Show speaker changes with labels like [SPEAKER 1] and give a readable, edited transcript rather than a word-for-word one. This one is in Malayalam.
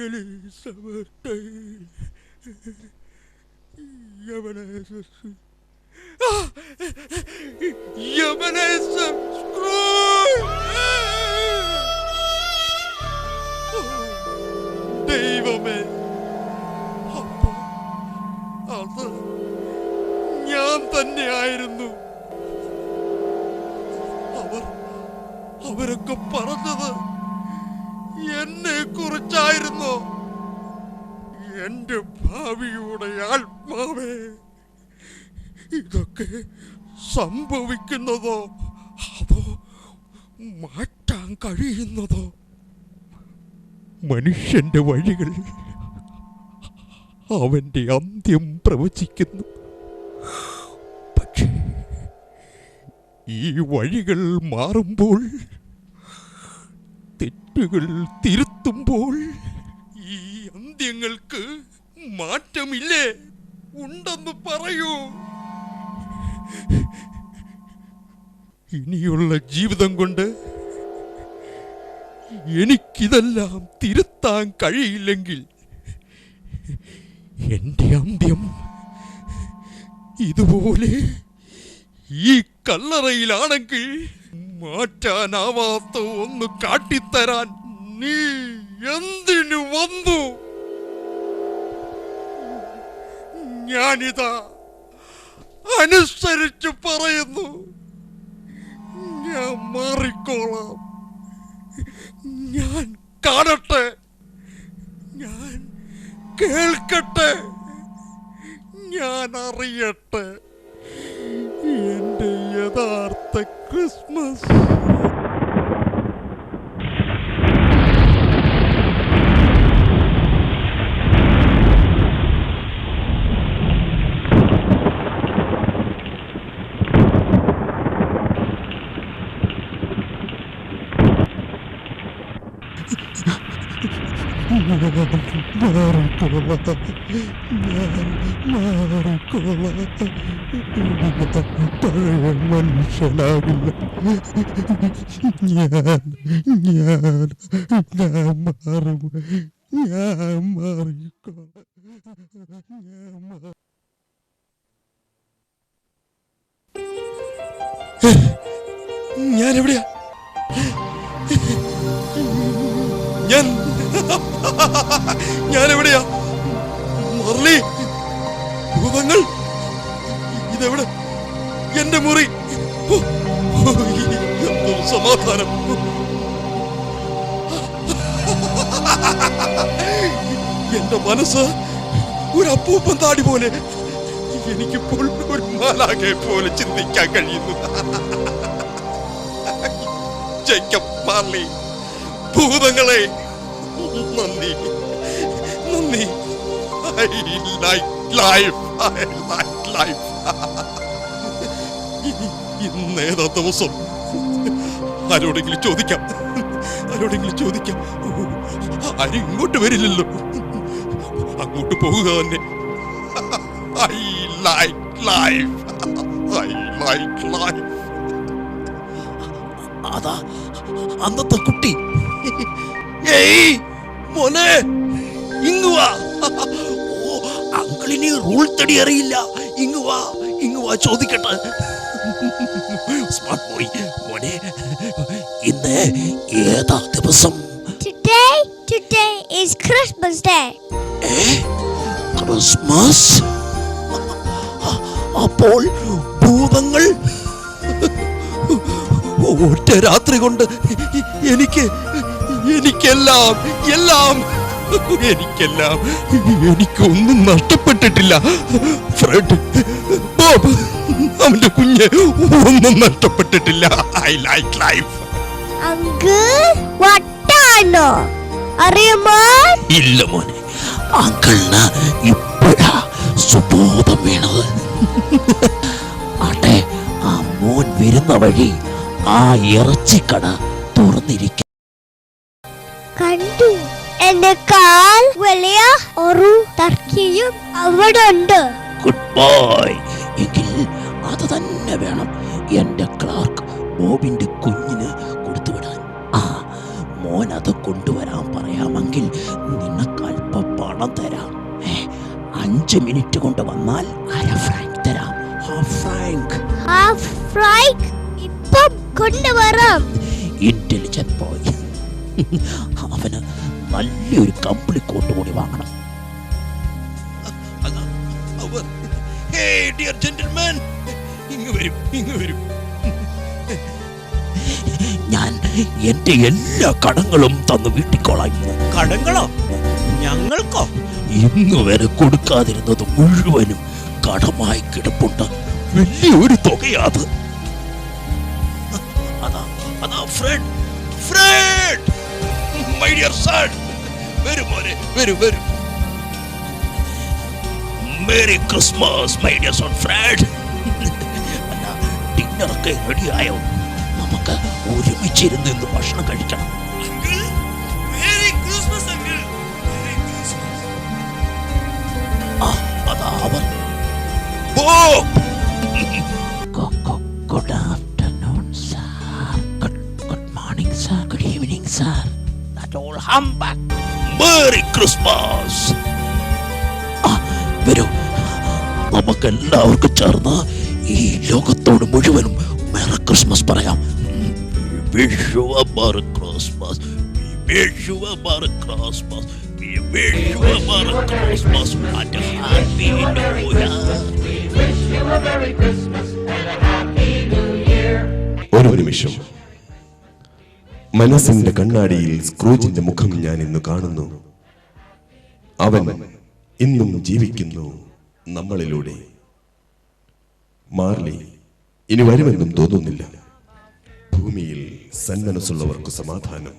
[SPEAKER 1] Elizabeth, ദൈവമേ, അത് ഞാൻ തന്നെയായിരുന്നു. അവരൊക്കെ പറഞ്ഞത് എന്നെ കുറിച്ചായിരുന്നു. എന്റെ ഭാവിയുടെ ആത്മാവേ, ഇതൊക്കെ സംഭവിക്കുന്നതോ അതോ മാറ്റാൻ കഴിയുന്നതോ? മനുഷ്യന്റെ വഴികൾ അവന്റെ അന്ത്യം പ്രവചിക്കുന്നു. പക്ഷേ ഈ വഴികൾ മാറുമ്പോൾ, തെറ്റുകൾ തിരുത്തുമ്പോൾ ഈ അന്ത്യങ്ങൾക്ക് മാറ്റമില്ലേ? ഉണ്ടെന്ന് പറയൂ. ഇനിയുള്ള ജീവിതം കൊണ്ട് എനിക്കിതെല്ലാം തിരുത്താൻ കഴിയില്ലെങ്കിൽ എൻ്റെ അന്ത്യം ഇതുപോലെ ഈ കല്ലറയിലാണെങ്കിൽ മാറ്റാനാവാത്ത ഒന്ന് കാട്ടിത്തരാൻ നീ എന്തിനു വന്നു? ഞാനിതാ അനുസരിച്ച് പറയുന്നു. ഞാൻ മാറിക്കോളാം. ഞാൻ കാണട്ടെ, ഞാൻ കേൾക്കട്ടെ, ഞാൻ അറിയട്ടെ എന്റെ യഥാർത്ഥ ക്രിസ്മസ്. പഴയ മനുഷ്യനാകില്ല ഞാൻ മാറും. ഞാൻ മാറിക്കോളാം. ഞാനെവിടെയാ? ഞാനെവിടെയാ? മർലി, ഭൂതങ്ങൾ, ഇതെവിടെ? എന്റെ മുറി. എന്തൊരു സമാധാനം. എന്റെ മനസ്സ് ഒരു അപ്പൂപ്പൻ താടി പോലെ. എനിക്കിപ്പോൾ ഒരു മാലാഖയെ പോലെ ചിന്തിക്കാൻ കഴിയുന്നു. ജേക്കബ് മാർലി, ഭൂതങ്ങളെ നന്ദി, നന്ദി. I like life. I like life. ഇന്നേതാ ദിവസം? ആരോടെങ്കിലും ചോദിക്കാം. ആരും ഇങ്ങോട്ട് വരില്ലല്ലോ. അങ്ങോട്ട് പോകുക തന്നെ. I like life. I like life.
[SPEAKER 2] അതാ അന്നത്തെ കുട്ടി. ഏയ് മോനെ, ഇങ്ങ് വാ. അങ്കിളിന് റൂൾ തടി അറിയില്ല. ഇങ്ങ് വാ ചോദിക്കട്ടെ. Smart boy. മോനെ, ഇന്ന് ഏതാ ദിവസം?
[SPEAKER 3] Today is Christmas Day.
[SPEAKER 2] Christmas? അപ്പോൾ ഭൂതങ്ങൾ ഒറ്റ രാത്രി കൊണ്ട് എനിക്കൊന്നും നഷ്ടപ്പെട്ടിട്ടില്ല. ഫ്രെഡ്, ബോബ്, അവന്റെ കുഞ്ഞ് ഒന്നും നഷ്ടപ്പെട്ടിട്ടില്ല. I like life.
[SPEAKER 3] വട്ടാണോ അറിയുമോ?
[SPEAKER 2] ഇല്ല മോനെ, അങ്കിളിന് ഇപ്പോഴാ സുബോധം വീണത്. ആട്ടെ, ആ മോൻ വരുന്ന വഴി ആ ഇറച്ചിക്കട തുറന്നിരിക്കും.
[SPEAKER 3] കണ്ടു, എന്റെ കാൽ വലിയ ഒരു ടർക്കിയും അവിടെ ഉണ്ട്.
[SPEAKER 2] Good boy. എങ്കിൽ അത് തന്നെ വേണം എന്റെ ക്ലാർക്ക് ബോബിന്റെ കുഞ്ഞിന് കൊടുത്തുവിടാൻ. മോൻ അത് കൊണ്ടുവരാൻ പറയാം. എങ്കിൽ നിനക്ക് അല്പം പണം തരാം. 5 മിനിറ്റ് കൊണ്ട് വന്നാൽ $1 തരാം.
[SPEAKER 3] ഹാഫ് ഫ്രൈക്ക് ഇപ്പം കൊണ്ടുവരാം.
[SPEAKER 2] Intelligent boy. അവന് നല്ലൊരു കമ്പിളി കോട്ട് കൂടി വാങ്ങണം.
[SPEAKER 1] ഡിയർ ജെന്റിൽമാൻ, ഇങ്ങ് വരും.
[SPEAKER 2] ഞാൻ എന്റെ എല്ലാ കടങ്ങളും തന്നു വീട്ടിക്കോളാം.
[SPEAKER 4] കടങ്ങളോ? ഞങ്ങൾക്കോ?
[SPEAKER 2] ഇന്ന് വരെ കൊടുക്കാതിരുന്നത് മുഴുവനും കടമായി കിടപ്പുണ്ട്. വലിയൊരു തുകയാത്.
[SPEAKER 1] അതാ ഫ്രെഡ്, മൈ ഡിയർ സൺ, വരൂ മോനെ, വരൂ.
[SPEAKER 2] Merry Christmas my dear son Fred. അല്ല, ഡിന്നറൊക്കെ റെഡിയായോ? നമുക്ക് ഒരുമിച്ചിരുന്ന് ഇന്ന് ഭക്ഷണം കഴിക്കണം. അതാ അവർ. Good afternoon, sir. Good morning, sir. Good evening, sir. That all humbug.
[SPEAKER 1] Merry Christmas.
[SPEAKER 2] വരൂ, നമുക്കെല്ലാവർക്കും ചേർന്ന് ഈ ലോകത്തോട് മുഴുവനും മേരി ക്രിസ്മസ് പറയാം.
[SPEAKER 1] Wish you a Merry Christmas. Wish you a Merry Christmas. Wish you a Merry Christmas and a Happy New Year.
[SPEAKER 5] Wish you a Merry Christmas and a Happy New Year.
[SPEAKER 6] ഒരു നിമിഷം. മനസ്സിന്റെ കണ്ണാടിയിൽ സ്ക്രൂജിന്റെ മുഖം ഞാൻ ഇന്ന് കാണുന്നു. അവൻ ഇന്നും ജീവിക്കുന്നു നമ്മളിലൂടെ. മാർലി ഇനി വരുമെന്നും തോന്നുന്നില്ല. ഭൂമിയിൽ സന്മനസ്സുള്ളവർക്ക് സമാധാനം.